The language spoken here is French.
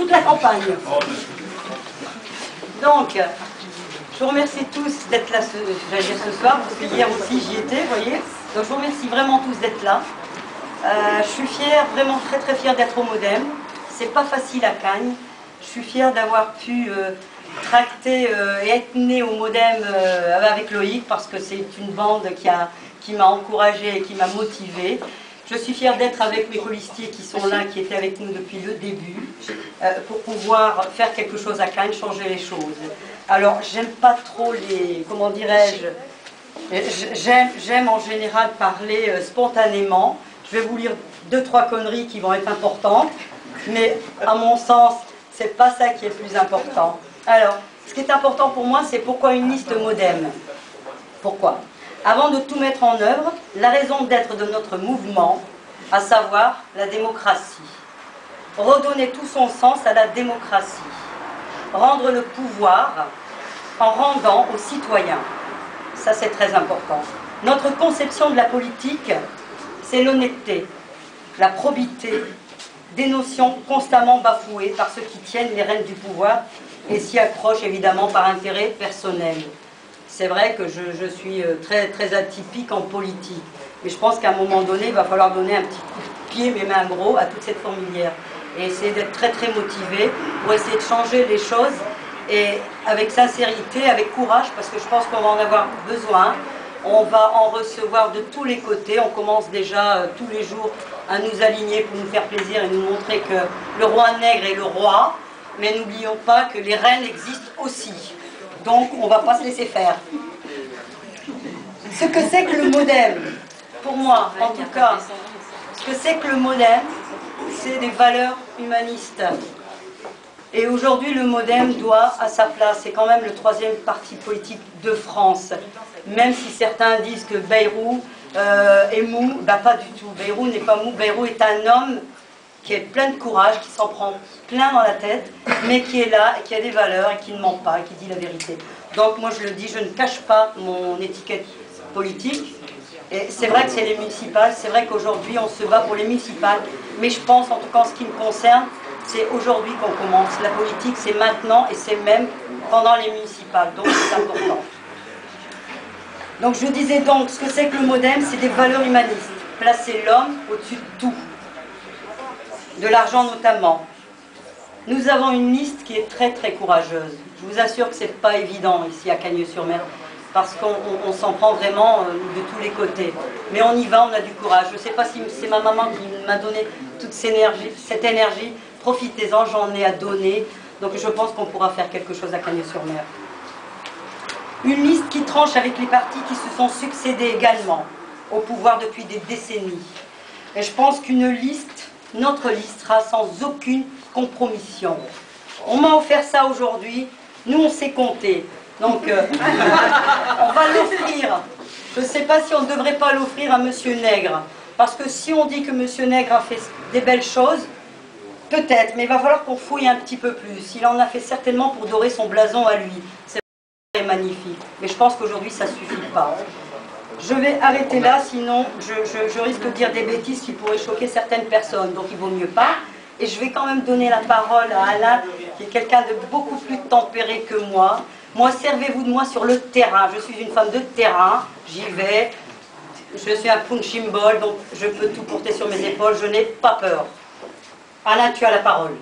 toute la campagne. Donc, je vous remercie tous d'être là ce soir, parce que hier aussi j'y étais, vous voyez. Donc je vous remercie vraiment tous d'être là. Je suis fière, vraiment très fière d'être au Modem. C'est pas facile à Cagnes. Je suis fière d'avoir pu tracter et être née au Modem avec Loïc, parce que c'est une bande qui m'a encouragée et qui m'a motivée. Je suis fière d'être avec mes colistiers qui sont là, qui étaient avec nous depuis le début, pour pouvoir faire quelque chose à Cagnes, changer les choses. Alors, j'aime pas trop les... comment dirais-je? J'aime en général parler spontanément. Je vais vous lire 2-3 conneries qui vont être importantes, mais à mon sens, c'est pas ça qui est le plus important. Alors, ce qui est important pour moi, c'est pourquoi une liste Modem. Pourquoi? Avant de tout mettre en œuvre, la raison d'être de notre mouvement, à savoir la démocratie. Redonner tout son sens à la démocratie. Rendre le pouvoir en rendant aux citoyens. Ça, c'est très important. Notre conception de la politique, c'est l'honnêteté, la probité, des notions constamment bafouées par ceux qui tiennent les rênes du pouvoir et s'y accrochent évidemment par intérêt personnel. C'est vrai que je suis très atypique en politique. Mais je pense qu'à un moment donné, il va falloir donner un petit coup de pied, mes mains gros, à toute cette fourmilière. Et essayer d'être très motivé pour essayer de changer les choses. Et avec sincérité, avec courage, parce que je pense qu'on va en avoir besoin. On va en recevoir de tous les côtés. On commence déjà tous les jours à nous aligner pour nous faire plaisir et nous montrer que le roi nègre est le roi. Mais n'oublions pas que les reines existent aussi. Donc, on ne va pas se laisser faire. Ce que c'est que le Modem, pour moi, en tout cas, ce que c'est que le Modem, c'est des valeurs humanistes. Et aujourd'hui, le Modem doit à sa place. C'est quand même le 3e parti politique de France. Même si certains disent que Bayrou est mou, bah pas du tout. Bayrou n'est pas mou. Bayrou est un homme qui est plein de courage, qui s'en prend plein dans la tête, mais qui est là, et qui a des valeurs, et qui ne ment pas, et qui dit la vérité. Donc moi je le dis, je ne cache pas mon étiquette politique. Et c'est vrai que c'est les municipales, c'est vrai qu'aujourd'hui on se bat pour les municipales, mais je pense, en tout cas en ce qui me concerne, c'est aujourd'hui qu'on commence. La politique c'est maintenant, et c'est même pendant les municipales, donc c'est important. Donc je disais donc, ce que c'est que le Modem, c'est des valeurs humanistes. Placer l'homme au-dessus de tout. De l'argent notamment. Nous avons une liste qui est très courageuse. Je vous assure que ce n'est pas évident ici à Cagnes-sur-Mer, parce qu'on s'en prend vraiment de tous les côtés. Mais on y va, on a du courage. Je ne sais pas si c'est ma maman qui m'a donné toute cette énergie. Profitez-en, j'en ai à donner. Donc je pense qu'on pourra faire quelque chose à Cagnes-sur-Mer. Une liste qui tranche avec les partis qui se sont succédés également au pouvoir depuis des décennies. Et je pense qu'une liste, notre liste, sera sans aucune compromission. On m'a offert ça aujourd'hui, nous on sait compter. Donc on va l'offrir. Je ne sais pas si on ne devrait pas l'offrir à Monsieur Nègre. Parce que si on dit que Monsieur Nègre a fait des belles choses, peut-être, mais il va falloir qu'on fouille un petit peu plus. Il en a fait certainement pour dorer son blason à lui. C'est magnifique. Mais je pense qu'aujourd'hui ça ne suffit pas. Je vais arrêter là, sinon je risque de dire des bêtises qui pourraient choquer certaines personnes, donc il vaut mieux pas. Et je vais quand même donner la parole à Alain, qui est quelqu'un de beaucoup plus tempéré que moi. Moi, servez-vous de moi sur le terrain. Je suis une femme de terrain, j'y vais. Je suis un punching ball, donc je peux tout porter sur mes épaules, je n'ai pas peur. Alain, tu as la parole.